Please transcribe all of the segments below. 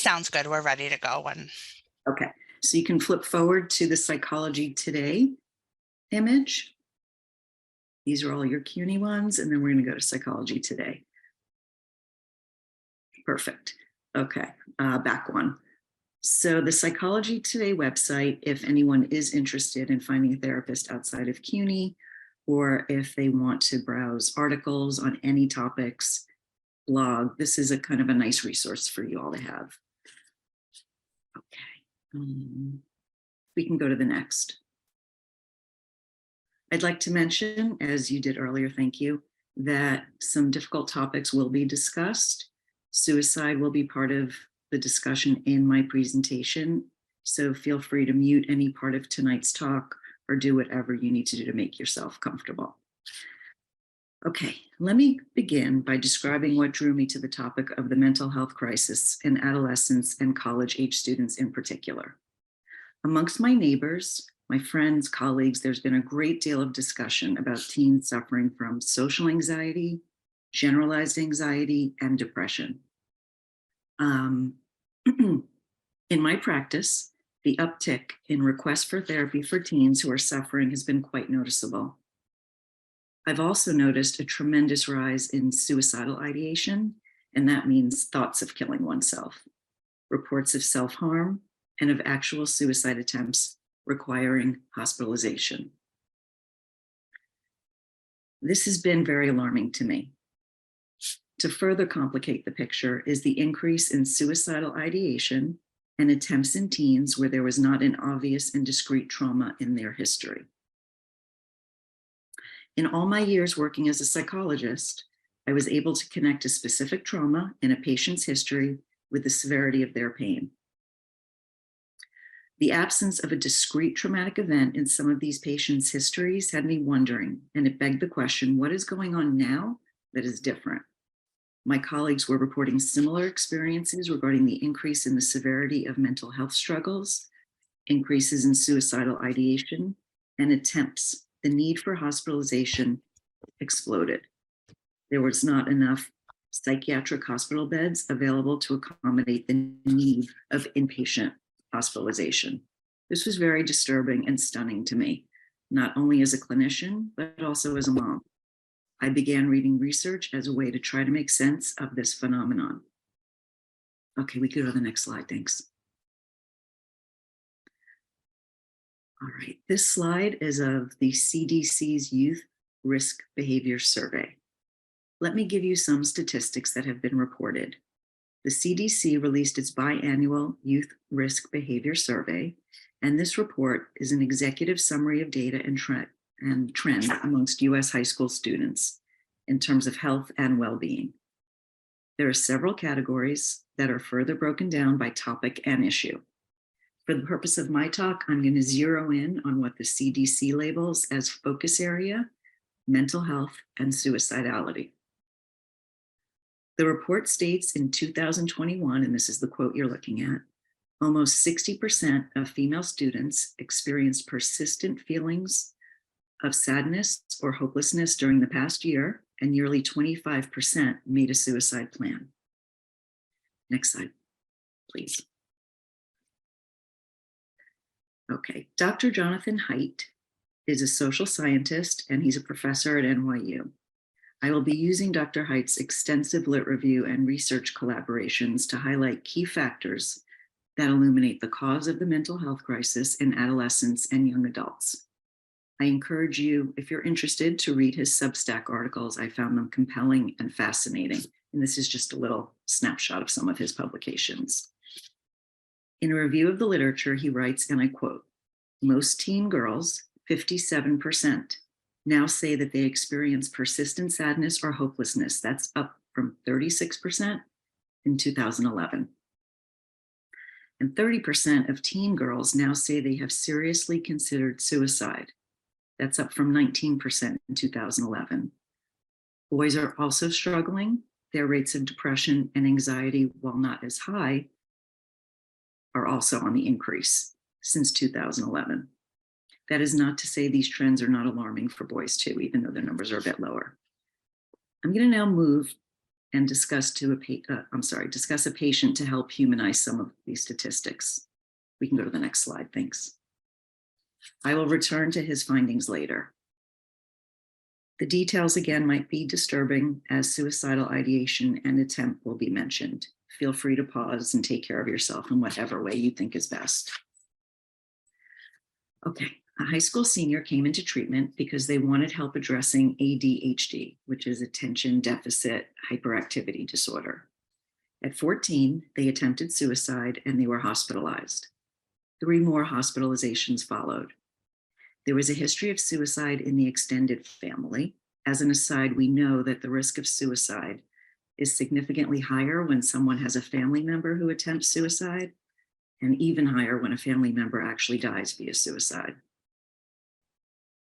Sounds good. We're ready to go when. Okay, so you can flip forward to the Psychology Today image. These are all your CUNY ones, and then we're going to go to Psychology Today. Perfect. Okay, back one. So the Psychology Today website, if anyone is interested in finding a therapist outside of CUNY, or if they want to browse articles on any topics, blog, this is a kind of a nice resource for you all to have. Okay, we can go to the next. I'd like to mention, as you did earlier, thank you, that some difficult topics will be discussed. Suicide will be part of the discussion in my presentation, so feel free to mute any part of tonight's talk or do whatever you need to do to make yourself comfortable. Okay, let me begin by describing what drew me to the topic of the mental health crisis in adolescents and college-age students in particular. Amongst my neighbors, my friends, colleagues, there's been a great deal of discussion about teens suffering from social anxiety, generalized anxiety, and depression. In my practice, the uptick in requests for therapy for teens who are suffering has been quite noticeable. I've also noticed a tremendous rise in suicidal ideation, and that means thoughts of killing oneself, reports of self-harm, and of actual suicide attempts requiring hospitalization. This has been very alarming to me. To further complicate the picture is the increase in suicidal ideation and attempts in teens where there was not an obvious and discrete trauma in their history. In all my years working as a psychologist, I was able to connect a specific trauma in a patient's history with the severity of their pain. The absence of a discrete traumatic event in some of these patients' histories had me wondering, and it begged the question, what is going on now that is different? My colleagues were reporting similar experiences regarding the increase in the severity of mental health struggles, increases in suicidal ideation, and attempts. The need for hospitalization exploded. There was not enough psychiatric hospital beds available to accommodate the need of inpatient hospitalization. This was very disturbing and stunning to me, not only as a clinician, but also as a mom. I began reading research as a way to try to make sense of this phenomenon. Okay, we can go to the next slide, thanks. All right, this slide is of the CDC's Youth Risk Behavior Survey. Let me give you some statistics that have been reported. The CDC released its biannual Youth Risk Behavior Survey, and this report is an executive summary of data and trend amongst US high school students in terms of health and well-being. There are several categories that are further broken down by topic and issue. For the purpose of my talk, I'm going to zero in on what the CDC labels as focus area, mental health, and suicidality. The report states in 2021, and this is the quote you're looking at, almost 60% of female students experienced persistent feelings of sadness or hopelessness during the past year, and nearly 25% made a suicide plan. Next slide, please. Okay, Dr. Jonathan Haidt is a social scientist and he's a professor at NYU. I will be using Dr. Haidt's extensive lit review and research collaborations to highlight key factors that illuminate the cause of the mental health crisis in adolescents and young adults. I encourage you, if you're interested, to read his Substack articles. I found them compelling and fascinating. And this is just a little snapshot of some of his publications. In a review of the literature, he writes, and I quote, "Most teen girls, 57%, now say that they experience persistent sadness or hopelessness." That's up from 36% in 2011. And 30% of teen girls now say they have seriously considered suicide. That's up from 19% in 2011. Boys are also struggling. Their rates of depression and anxiety, while not as high, are also on the increase since 2011. That is not to say these trends are not alarming for boys too, even though their numbers are a bit lower. I'm going to now move and discuss a patient to help humanize some of these statistics. We can go to the next slide, thanks. I will return to his findings later. The details again might be disturbing, as suicidal ideation and attempt will be mentioned. Feel free to pause and take care of yourself in whatever way you think is best. Okay, a high school senior came into treatment because they wanted help addressing ADHD, which is attention deficit hyperactivity disorder. At 14, they attempted suicide and they were hospitalized. 3 more hospitalizations followed. There was a history of suicide in the extended family. As an aside, we know that the risk of suicide is significantly higher when someone has a family member who attempts suicide, and even higher when a family member actually dies via suicide.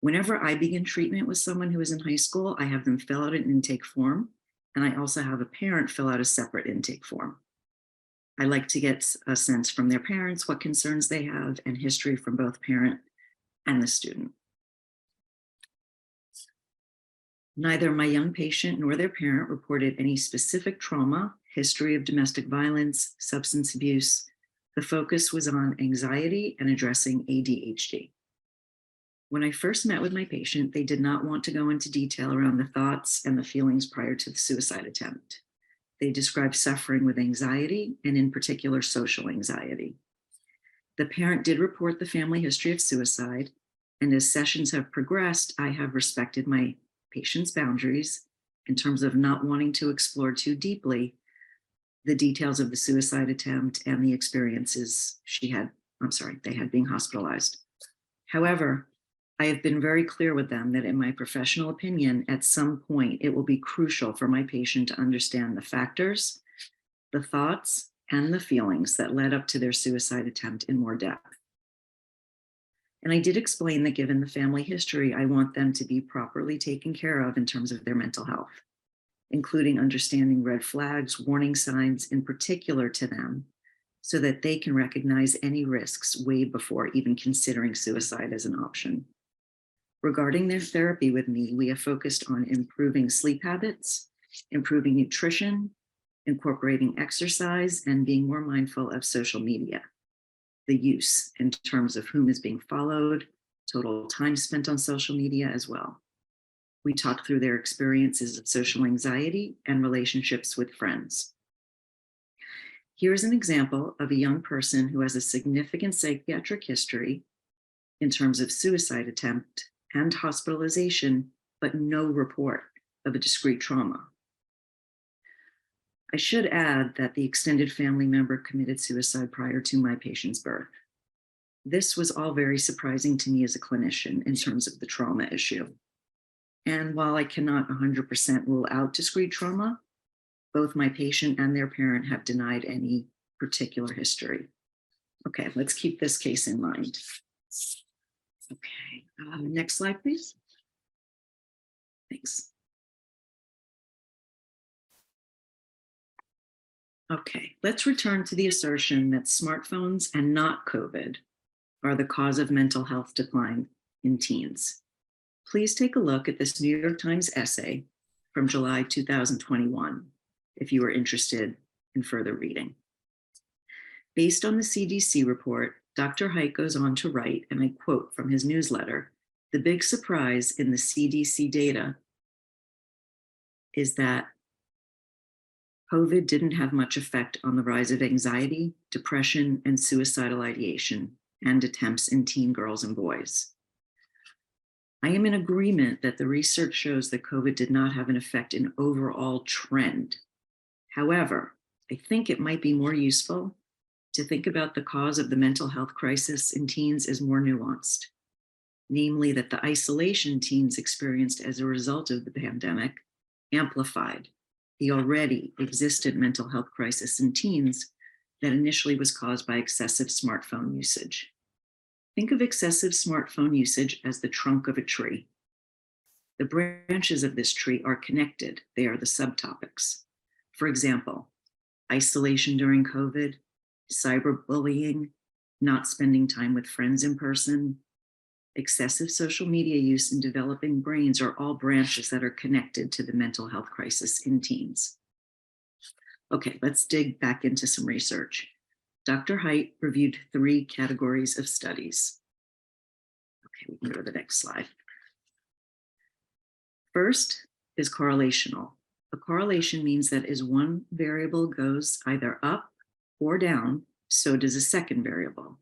Whenever I begin treatment with someone who is in high school, I have them fill out an intake form, and I also have a parent fill out a separate intake form. I like to get a sense from their parents what concerns they have and history from both parent and the student. Neither my young patient nor their parent reported any specific trauma, history of domestic violence, substance abuse. The focus was on anxiety and addressing ADHD. When I first met with my patient, they did not want to go into detail around the thoughts and the feelings prior to the suicide attempt. They described suffering with anxiety and in particular social anxiety. The parent did report the family history of suicide, and as sessions have progressed, I have respected my patient's boundaries in terms of not wanting to explore too deeply the details of the suicide attempt and the experiences they had being hospitalized. However, I have been very clear with them that in my professional opinion, at some point, it will be crucial for my patient to understand the factors, the thoughts, and the feelings that led up to their suicide attempt in more depth. And I did explain that given the family history, I want them to be properly taken care of in terms of their mental health, including understanding red flags, warning signs in particular to them, so that they can recognize any risks way before even considering suicide as an option. Regarding their therapy with me, we have focused on improving sleep habits, improving nutrition, incorporating exercise, and being more mindful of social media, the use in terms of whom is being followed, total time spent on social media as well. We talked through their experiences of social anxiety and relationships with friends. Here's an example of a young person who has a significant psychiatric history in terms of suicide attempt and hospitalization, but no report of a discrete trauma. I should add that the extended family member committed suicide prior to my patient's birth. This was all very surprising to me as a clinician in terms of the trauma issue. And while I cannot 100% rule out discrete trauma, both my patient and their parent have denied any particular history. Okay, let's keep this case in mind. Okay, next slide, please. Thanks. Okay, let's return to the assertion that smartphones and not COVID are the cause of mental health decline in teens. Please take a look at this New York Times essay from July 2021, if you are interested in further reading. Based on the CDC report, Dr. Haidt goes on to write, and I quote from his newsletter, "The big surprise in the CDC data is that COVID didn't have much effect on the rise of anxiety, depression, and suicidal ideation and attempts in teen girls and boys. I am in agreement that the research shows that COVID did not have an effect in overall trend. However, I think it might be more useful to think about the cause of the mental health crisis in teens as more nuanced, namely that the isolation teens experienced as a result of the pandemic amplified the already existed mental health crisis in teens that initially was caused by excessive smartphone usage. Think of excessive smartphone usage as the trunk of a tree. The branches of this tree are connected. They are the subtopics. For example, isolation during COVID, cyberbullying, not spending time with friends in person, excessive social media use in developing brains are all branches that are connected to the mental health crisis in teens. Okay, let's dig back into some research. Dr. Height reviewed 3 categories of studies. Okay, we can go to the next slide. First is correlational. A correlation means that as one variable goes either up or down, so does a second variable.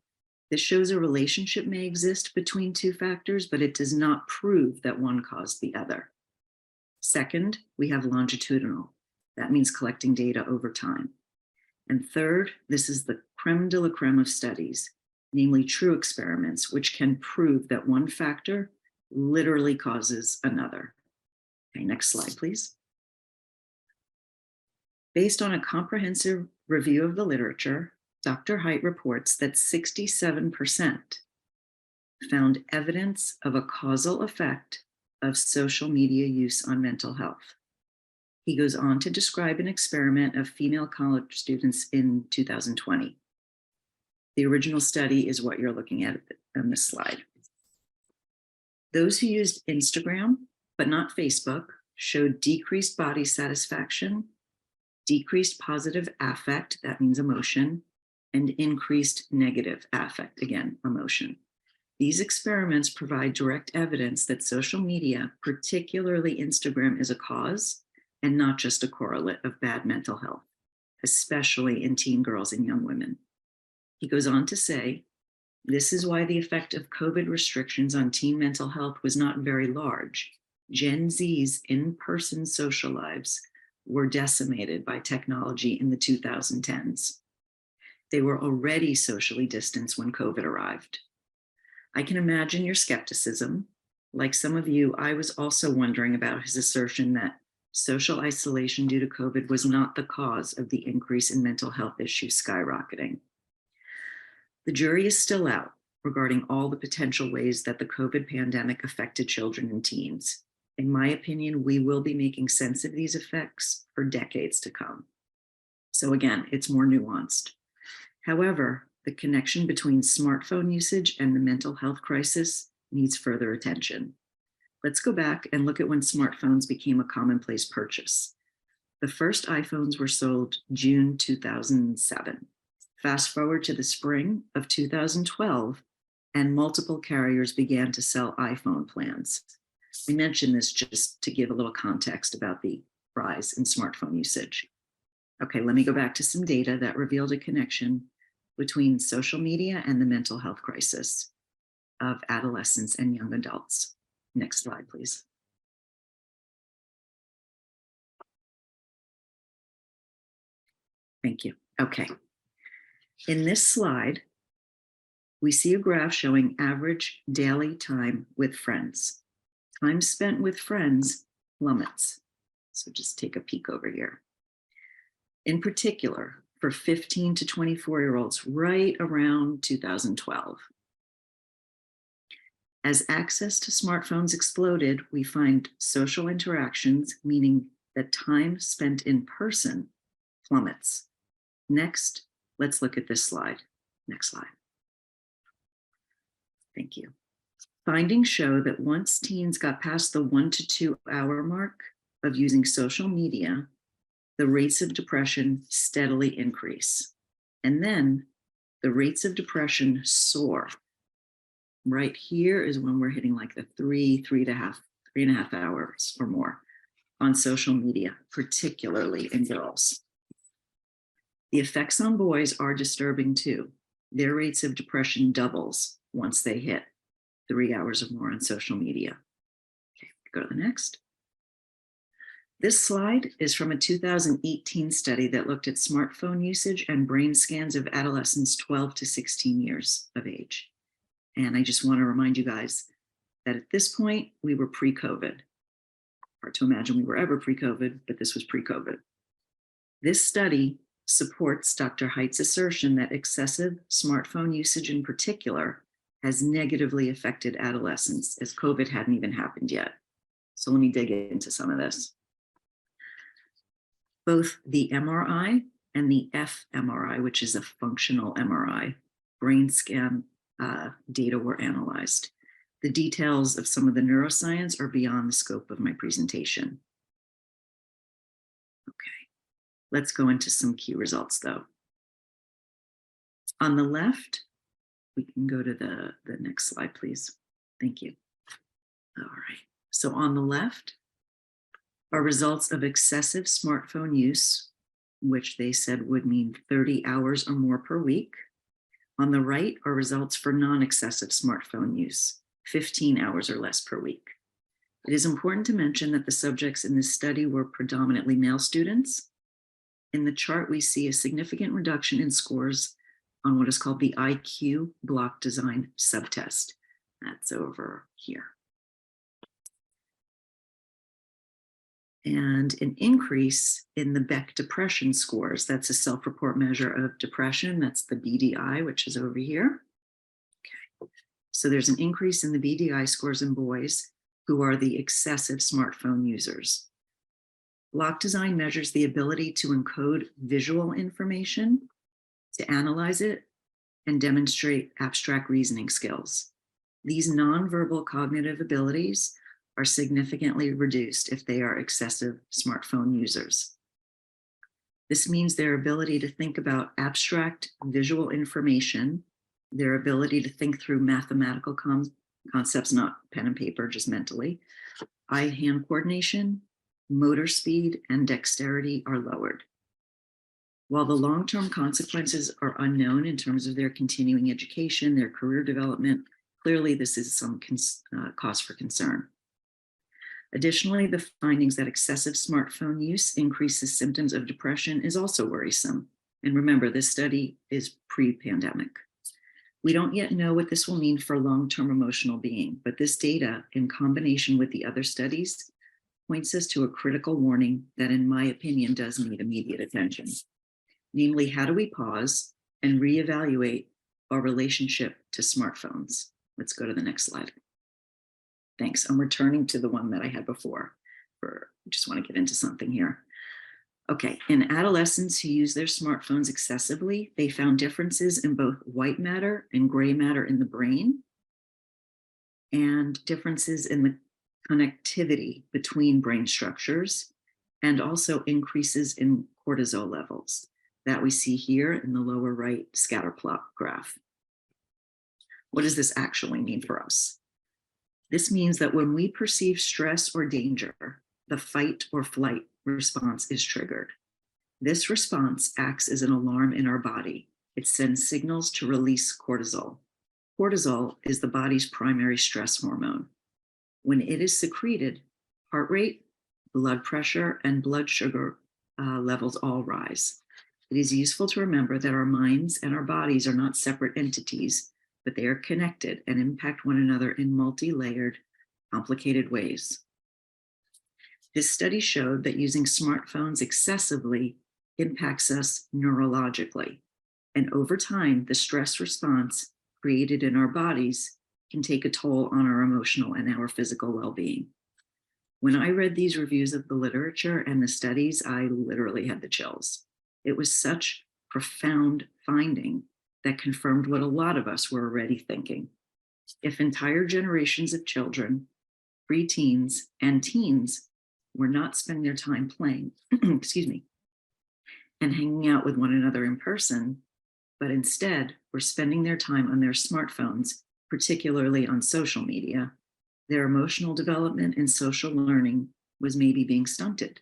This shows a relationship may exist between 2 factors, but it does not prove that one caused the other. Second, we have longitudinal. That means collecting data over time. And third, this is the creme de la creme of studies, namely true experiments, which can prove that one factor literally causes another. Okay, next slide, please. Based on a comprehensive review of the literature, Dr. Height reports that 67% found evidence of a causal effect of social media use on mental health. He goes on to describe an experiment of female college students in 2020. The original study is what you're looking at on this slide. Those who used Instagram, but not Facebook, showed decreased body satisfaction, decreased positive affect, that means emotion, and increased negative affect, again, emotion. These experiments provide direct evidence that social media, particularly Instagram, is a cause and not just a correlate of bad mental health, especially in teen girls and young women. He goes on to say, this is why the effect of COVID restrictions on teen mental health was not very large. Gen Z's in-person social lives were decimated by technology in the 2010s. They were already socially distanced when COVID arrived. I can imagine your skepticism. Like some of you, I was also wondering about his assertion that social isolation due to COVID was not the cause of the increase in mental health issues skyrocketing. The jury is still out regarding all the potential ways that the COVID pandemic affected children and teens. In my opinion, we will be making sense of these effects for decades to come. So again, it's more nuanced. However, the connection between smartphone usage and the mental health crisis needs further attention. Let's go back and look at when smartphones became a commonplace purchase. The first iPhones were sold June 2007. Fast forward to the spring of 2012, and multiple carriers began to sell iPhone plans. I mention this just to give a little context about the rise in smartphone usage. Okay, let me go back to some data that revealed a connection between social media and the mental health crisis of adolescents and young adults. Next slide, please. Thank you. Okay. In this slide, we see a graph showing average daily time with friends. Time spent with friends plummets. So just take a peek over here. In particular, for 15 to 24-year-olds, right around 2012. As access to smartphones exploded, we find social interactions, meaning that time spent in person, plummets. Next, let's look at this slide. Next slide. Thank you. Findings show that once teens got past the 1 to 2 hour mark of using social media, the rates of depression steadily increase. And then the rates of depression soar. Right here is when we're hitting like the three and a half hours or more on social media, particularly in girls. The effects on boys are disturbing too. Their rates of depression doubles once they hit 3 hours or more on social media. Okay, go to the next. This slide is from a 2018 study that looked at smartphone usage and brain scans of adolescents 12 to 16 years of age. And I just want to remind you guys that at this point, we were pre-COVID. Hard to imagine we were ever pre-COVID, but this was pre-COVID. This study supports Dr. Height's assertion that excessive smartphone usage in particular has negatively affected adolescents, as COVID hadn't even happened yet. So let me dig into some of this. Both the MRI and the fMRI, which is a functional MRI, brain scan data were analyzed. The details of some of the neuroscience are beyond the scope of my presentation. Okay, Let's go into some key results though. On the left, we can go to the next slide, please. Thank you. All right. So on the left are results of excessive smartphone use, which they said would mean 30 hours or more per week. On the right are results for non-excessive smartphone use, 15 hours or less per week. It is important to mention that the subjects in this study were predominantly male students. In the chart, we see a significant reduction in scores on what is called the IQ block design subtest. That's over here. And an increase in the Beck depression scores. That's a self-report measure of depression. That's the BDI, which is over here. Okay. So there's an increase in the BDI scores in boys who are the excessive smartphone users. Block design measures the ability to encode visual information, to analyze it, and demonstrate abstract reasoning skills. These nonverbal cognitive abilities are significantly reduced if they are excessive smartphone users. This means their ability to think about abstract visual information, their ability to think through mathematical concepts, not pen and paper, just mentally, eye-hand coordination, motor speed, and dexterity are lowered. While the long-term consequences are unknown in terms of their continuing education, their career development, clearly this is some cause for concern. Additionally, the findings that excessive smartphone use increases symptoms of depression is also worrisome. And remember, this study is pre-pandemic. We don't yet know what this will mean for long-term emotional being, but this data, in combination with the other studies, points us to a critical warning that, in my opinion, does need immediate attention. Namely, how do we pause and reevaluate our relationship to smartphones? Let's go to the next slide. Thanks. I'm returning to the one that I had before. Just want to get into something here. Okay, in adolescents who use their smartphones excessively, they found differences in both white matter and gray matter in the brain, and differences in the connectivity between brain structures, and also increases in cortisol levels that we see here in the lower right scatter plot graph. What does this actually mean for us? This means that when we perceive stress or danger, the fight or flight response is triggered. This response acts as an alarm in our body. It sends signals to release cortisol. Cortisol is the body's primary stress hormone. When it is secreted, heart rate, blood pressure, and blood sugar levels all rise. It is useful to remember that our minds and our bodies are not separate entities, but they are connected and impact one another in multi-layered, complicated ways. This study showed that using smartphones excessively impacts us neurologically. And over time, the stress response created in our bodies can take a toll on our emotional and our physical well-being. When I read these reviews of the literature and the studies, I literally had the chills. It was such profound finding that confirmed what a lot of us were already thinking. If entire generations of children, preteens, and teens were not spending their time playing, excuse me, and hanging out with one another in person, but instead were spending their time on their smartphones, particularly on social media, their emotional development and social learning was maybe being stunted.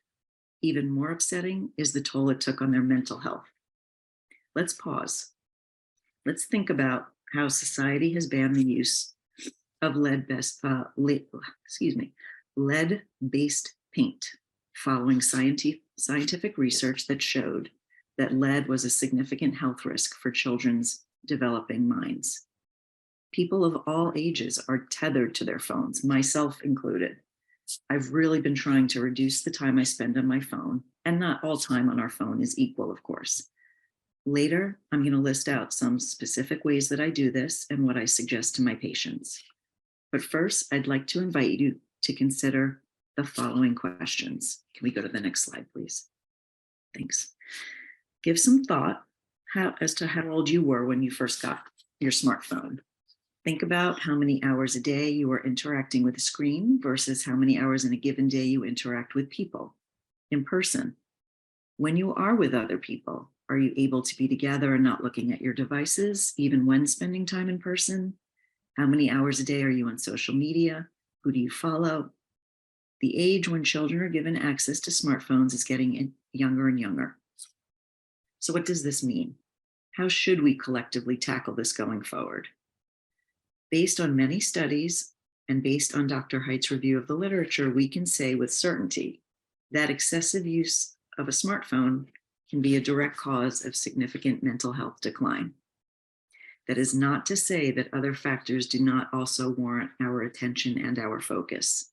Even more upsetting is the toll it took on their mental health. Let's pause. Let's think about how society has banned the use of lead-based paint, following scientific research that showed that lead was a significant health risk for children's developing minds. People of all ages are tethered to their phones, myself included. I've really been trying to reduce the time I spend on my phone, and not all time on our phone is equal, of course. Later, I'm going to list out some specific ways that I do this and what I suggest to my patients. But first, I'd like to invite you to consider the following questions. Can we go to the next slide, please? Thanks. Give some thought as to how old you were when you first got your smartphone. Think about how many hours a day you are interacting with a screen versus how many hours in a given day you interact with people in person. When you are with other people, are you able to be together and not looking at your devices, even when spending time in person? How many hours a day are you on social media? Who do you follow? The age when children are given access to smartphones is getting younger and younger. So what does this mean? How should we collectively tackle this going forward? Based on many studies and based on Dr. Haidt's review of the literature, we can say with certainty that excessive use of a smartphone can be a direct cause of significant mental health decline. That is not to say that other factors do not also warrant our attention and our focus.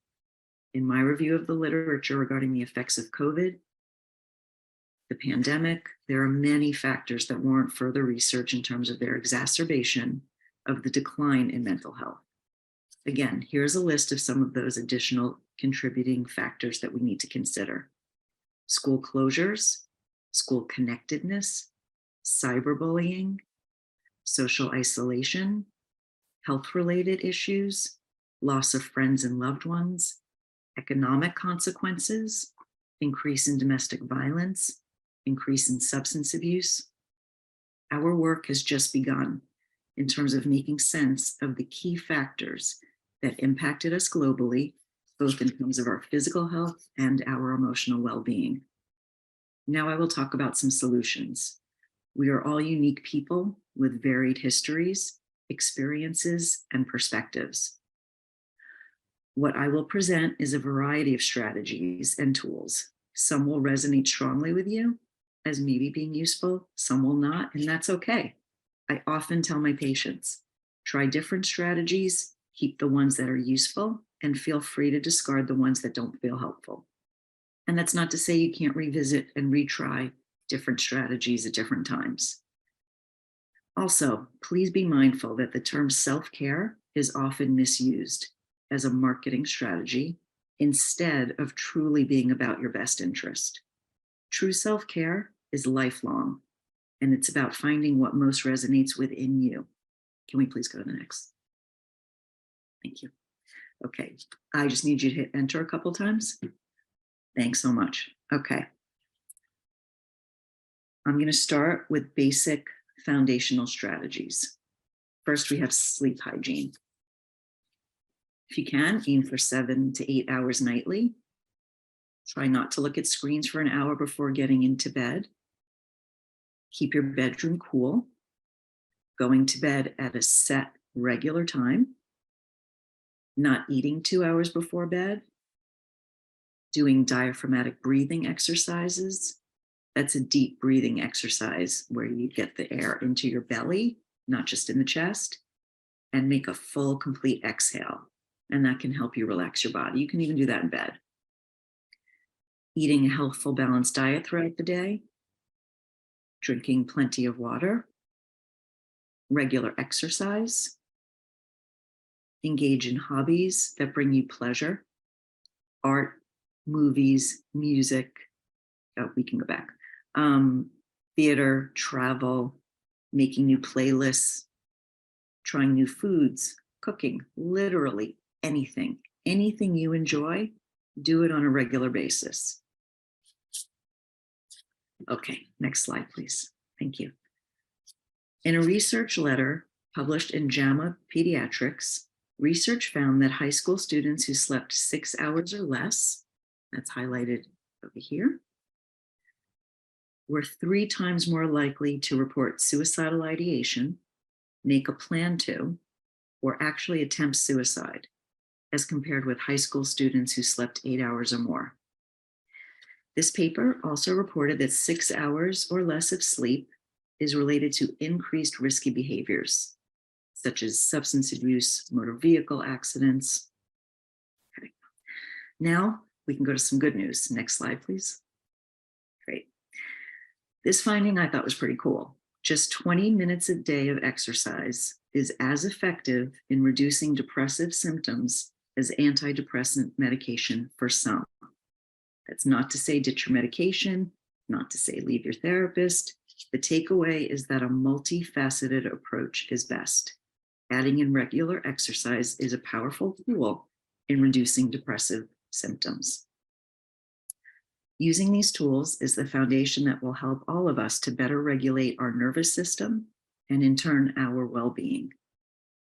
In my review of the literature regarding the effects of COVID, the pandemic, there are many factors that warrant further research in terms of their exacerbation of the decline in mental health. Again, here's a list of some of those additional contributing factors that we need to consider. School closures, school connectedness, cyberbullying, social isolation, health-related issues, loss of friends and loved ones, economic consequences, increase in domestic violence, increase in substance abuse. Our work has just begun in terms of making sense of the key factors that impacted us globally, both in terms of our physical health and our emotional well-being. Now I will talk about some solutions. We are all unique people with varied histories, experiences, and perspectives. What I will present is a variety of strategies and tools. Some will resonate strongly with you as maybe being useful, some will not, and that's okay. I often tell my patients, try different strategies, keep the ones that are useful, and feel free to discard the ones that don't feel helpful. And that's not to say you can't revisit and retry different strategies at different times. Also, please be mindful that the term self-care is often misused as a marketing strategy instead of truly being about your best interest. True self-care is lifelong, and it's about finding what most resonates within you. Can we please go to the next? Thank you. Okay, I just need you to hit enter a couple times. Thanks so much. Okay. I'm going to start with basic foundational strategies. First, we have sleep hygiene. If you can, aim for 7 to 8 hours nightly. Try not to look at screens for an hour before getting into bed. Keep your bedroom cool. Going to bed at a set regular time. Not eating 2 hours before bed. Doing diaphragmatic breathing exercises. That's a deep breathing exercise where you get the air into your belly, not just in the chest, and make a full, complete exhale. And that can help you relax your body. You can even do that in bed. Eating a healthful, balanced diet throughout the day. Drinking plenty of water. Regular exercise. Engage in hobbies that bring you pleasure. Art, movies, music. Oh, we can go back. Theater, travel, making new playlists, trying new foods, cooking, literally anything. Anything you enjoy, do it on a regular basis. Okay, next slide, please. Thank you. In a research letter published in JAMA Pediatrics, research found that high school students who slept 6 hours or less, that's highlighted over here, were 3 times more likely to report suicidal ideation, make a plan to, or actually attempt suicide, as compared with high school students who slept 8 hours or more. This paper also reported that 6 hours or less of sleep is related to increased risky behaviors, such as substance abuse, motor vehicle accidents. Okay. Now we can go to some good news. Next slide, please. Great. This finding I thought was pretty cool. Just 20 minutes a day of exercise is as effective in reducing depressive symptoms as antidepressant medication for some. That's not to say ditch your medication, not to say leave your therapist. The takeaway is that a multifaceted approach is best. Adding in regular exercise is a powerful tool in reducing depressive symptoms. Using these tools is the foundation that will help all of us to better regulate our nervous system and in turn, our well-being.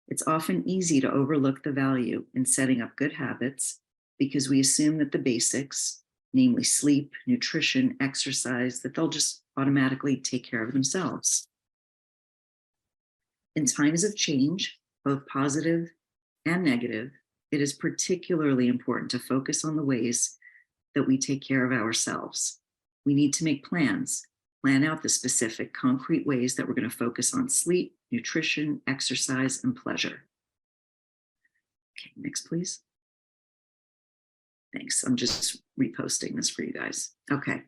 It's often easy to overlook the value in setting up good habits because we assume that the basics, namely sleep, nutrition, exercise, that they'll just automatically take care of themselves. In times of change, both positive and negative, it is particularly important to focus on the ways that we take care of ourselves. We need to make plans, plan out the specific concrete ways that we're going to focus on sleep, nutrition, exercise, and pleasure. Okay, next, please. Thanks. I'm just reposting this for you guys. Okay.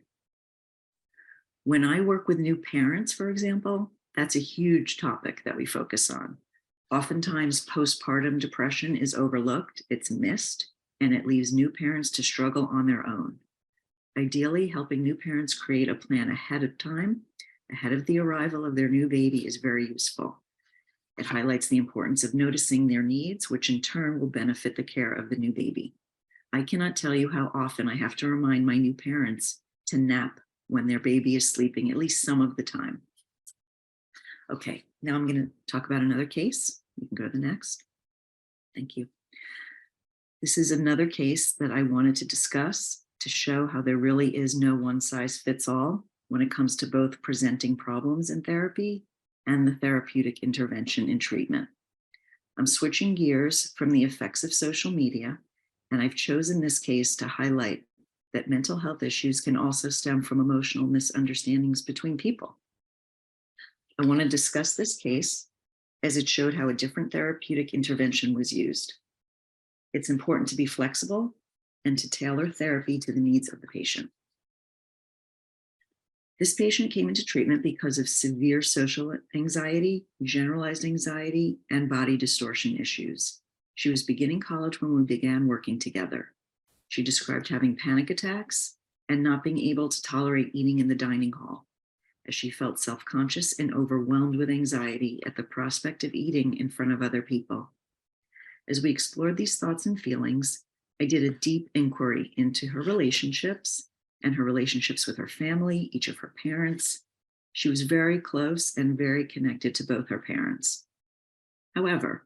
When I work with new parents, for example, that's a huge topic that we focus on. Oftentimes, postpartum depression is overlooked, it's missed, and it leaves new parents to struggle on their own. Ideally, helping new parents create a plan ahead of time, ahead of the arrival of their new baby, is very useful. It highlights the importance of noticing their needs, which in turn will benefit the care of the new baby. I cannot tell you how often I have to remind my new parents to nap when their baby is sleeping at least some of the time. Okay, now I'm going to talk about another case. You can go to the next. Thank you. This is another case that I wanted to discuss to show how there really is no one size fits all when it comes to both presenting problems in therapy and the therapeutic intervention in treatment. I'm switching gears from the effects of social media, and I've chosen this case to highlight that mental health issues can also stem from emotional misunderstandings between people. I want to discuss this case as it showed how a different therapeutic intervention was used. It's important to be flexible and to tailor therapy to the needs of the patient. This patient came into treatment because of severe social anxiety, generalized anxiety, and body distortion issues. She was beginning college when we began working together. She described having panic attacks and not being able to tolerate eating in the dining hall, as she felt self-conscious and overwhelmed with anxiety at the prospect of eating in front of other people. As we explored these thoughts and feelings, I did a deep inquiry into her relationships and her relationships with her family, each of her parents. She was very close and very connected to both her parents. However,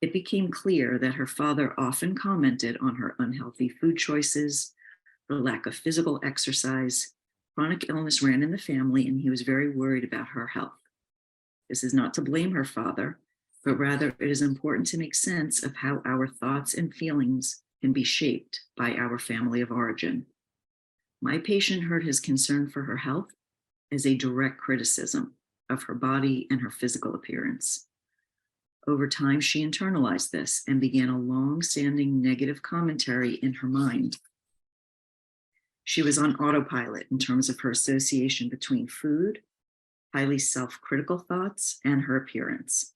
it became clear that her father often commented on her unhealthy food choices, her lack of physical exercise. Chronic illness ran in the family, and he was very worried about her health. This is not to blame her father, but rather it is important to make sense of how our thoughts and feelings can be shaped by our family of origin. My patient heard his concern for her health as a direct criticism of her body and her physical appearance. Over time, she internalized this and began a long-standing negative commentary in her mind. She was on autopilot in terms of her association between food, highly self-critical thoughts, and her appearance.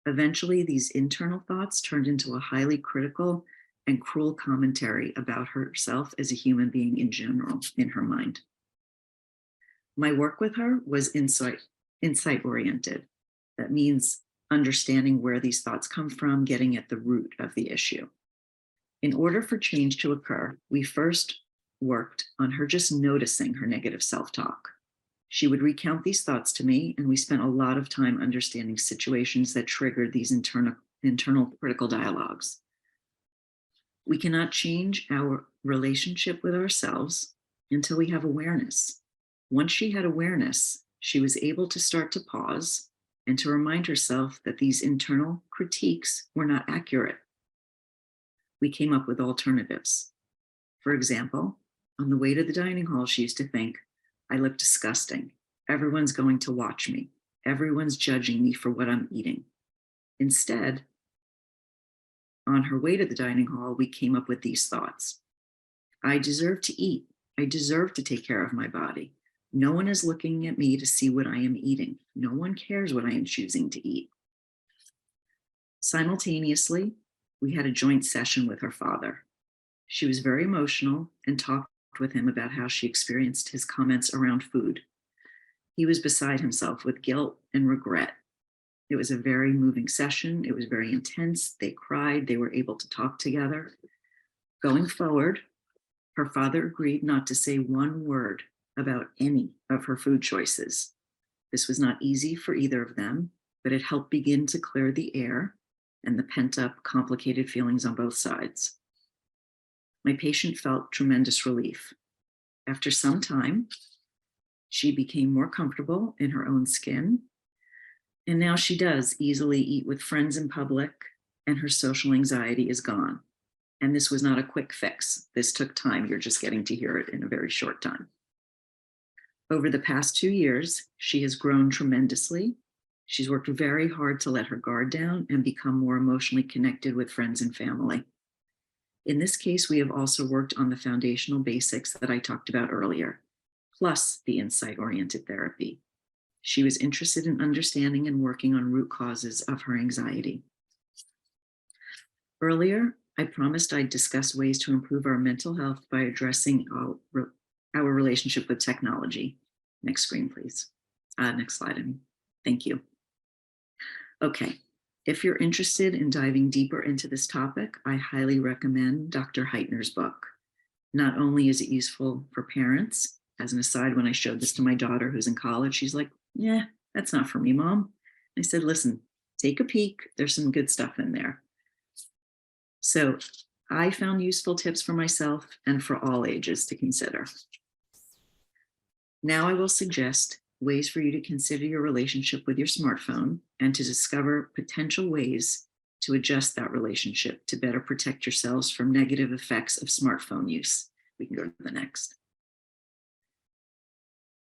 Eventually, these internal thoughts turned into a highly critical and cruel commentary about herself as a human being in general in her mind. My work with her was insight-oriented. That means understanding where these thoughts come from, getting at the root of the issue. In order for change to occur, we first worked on her just noticing her negative self-talk. She would recount these thoughts to me, and we spent a lot of time understanding situations that triggered these internal critical dialogues. We cannot change our relationship with ourselves until we have awareness. Once she had awareness, she was able to start to pause and to remind herself that these internal critiques were not accurate. We came up with alternatives. For example, on the way to the dining hall, she used to think, I look disgusting. Everyone's going to watch me. Everyone's judging me for what I'm eating. Instead, on her way to the dining hall, we came up with these thoughts. I deserve to eat. I deserve to take care of my body. No one is looking at me to see what I am eating. No one cares what I am choosing to eat. Simultaneously, we had a joint session with her father. She was very emotional and talked with him about how she experienced his comments around food. He was beside himself with guilt and regret. It was a very moving session. It was very intense. They cried. They were able to talk together. Going forward, Her father agreed not to say one word about any of her food choices. This was not easy for either of them, but it helped begin to clear the air and the pent up, complicated feelings on both sides. My patient felt tremendous relief. After some time, she became more comfortable in her own skin, and now she does easily eat with friends in public, and her social anxiety is gone. And this was not a quick fix. This took time. You're just getting to hear it in a very short time. Over the past 2 years, she has grown tremendously. She's worked very hard to let her guard down and become more emotionally connected with friends and family. In this case, we have also worked on the foundational basics that I talked about earlier, plus the insight-oriented therapy. She was interested in understanding and working on root causes of her anxiety. Earlier, I promised I'd discuss ways to improve our mental health by addressing our relationship with technology. Next screen, please. Next slide. Thank you. Okay, if you're interested in diving deeper into this topic, I highly recommend Dr. Heitner's book. Not only is it useful for parents, as an aside, when I showed this to my daughter who's in college, she's like, yeah, that's not for me, Mom. I said, listen, take a peek. There's some good stuff in there. So I found useful tips for myself and for all ages to consider. Now I will suggest ways for you to consider your relationship with your smartphone and to discover potential ways to adjust that relationship to better protect yourselves from negative effects of smartphone use. We can go to the next.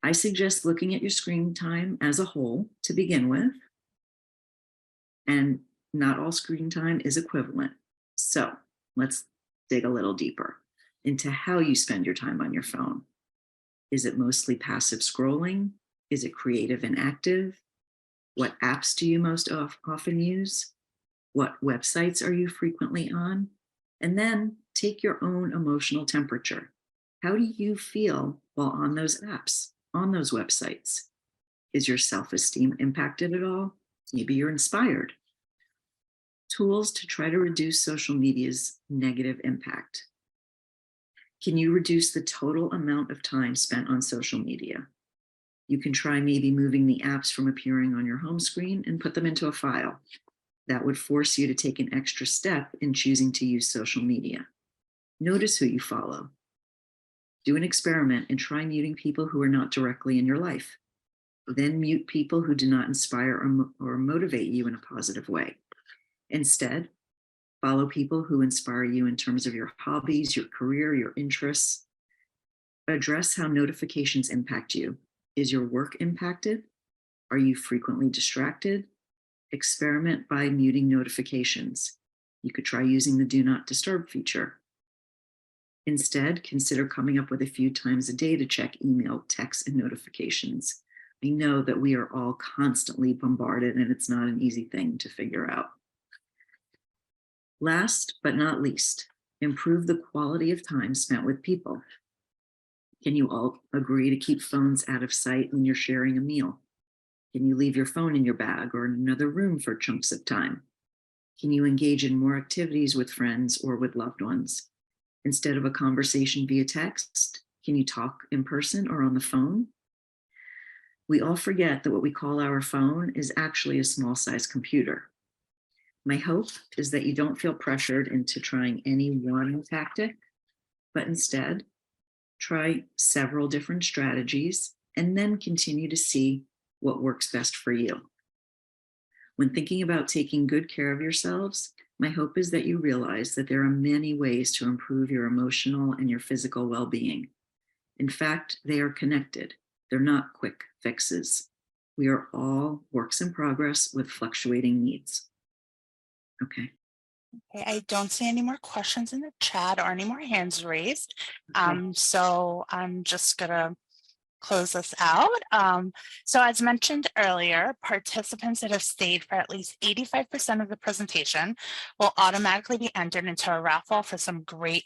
I suggest looking at your screen time as a whole to begin with, and not all screen time is equivalent. So let's dig a little deeper into how you spend your time on your phone. Is it mostly passive scrolling? Is it creative and active? What apps do you most often use? What websites are you frequently on? And then take your own emotional temperature. How do you feel while on those apps, on those websites? Is your self-esteem impacted at all? Maybe you're inspired. Tools to try to reduce social media's negative impact. Can you reduce the total amount of time spent on social media? You can try maybe moving the apps from appearing on your home screen and put them into a file. That would force you to take an extra step in choosing to use social media. Notice who you follow. Do an experiment and try muting people who are not directly in your life. Then mute people who do not inspire or motivate you in a positive way. Instead, follow people who inspire you in terms of your hobbies, your career, your interests. Address how notifications impact you. Is your work impacted? Are you frequently distracted? Experiment by muting notifications. You could try using the Do Not Disturb feature. Instead, consider coming up with a few times a day to check email, text, and notifications. I know that we are all constantly bombarded, and it's not an easy thing to figure out. Last but not least, improve the quality of time spent with people. Can you all agree to keep phones out of sight when you're sharing a meal? Can you leave your phone in your bag or in another room for chunks of time? Can you engage in more activities with friends or with loved ones? Instead of a conversation via text, can you talk in person or on the phone? We all forget that what we call our phone is actually a small-sized computer. My hope is that you don't feel pressured into trying any one tactic, but instead try several different strategies and then continue to see what works best for you. When thinking about taking good care of yourselves, my hope is that you realize that there are many ways to improve your emotional and your physical well-being. In fact, they are connected. They're not quick fixes. We are all works in progress with fluctuating needs. Okay. Okay, I don't see any more questions in the chat or any more hands raised. Okay. So I'm just gonna close this out. So as mentioned earlier, participants that have stayed for at least 85% of the presentation will automatically be entered into a raffle for some great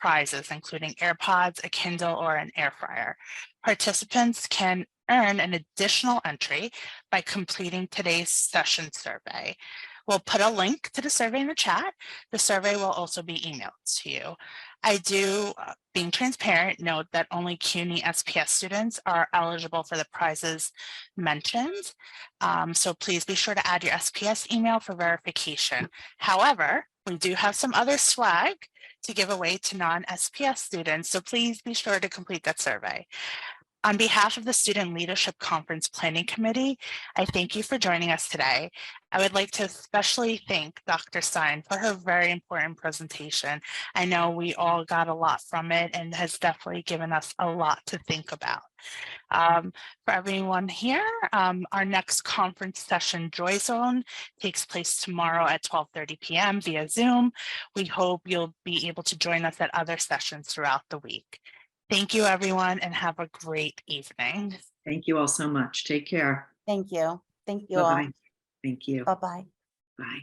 prizes, including AirPods, a Kindle, or an air fryer. Participants can earn an additional entry by completing today's session survey. We'll put a link to the survey in the chat. The survey will also be emailed to you. I do, being transparent, note that only CUNY SPS students are eligible for the prizes mentioned. So please be sure to add your SPS email for verification. However, we do have some other swag to give away to non-SPS students, so please be sure to complete that survey. On behalf of the Student Leadership Conference Planning Committee, I thank you for joining us today. I would like to especially thank Dr. Stein for her very important presentation. I know we all got a lot from it and has definitely given us a lot to think about. For everyone here, our next conference session, Joy Zone, takes place tomorrow at 12:30 p.m. via Zoom. We hope you'll be able to join us at other sessions throughout the week. Thank you, everyone, and have a great evening. Thank you all so much. Take care. Thank you. Thank you all. Bye-bye. Thank you. Bye-bye. Bye.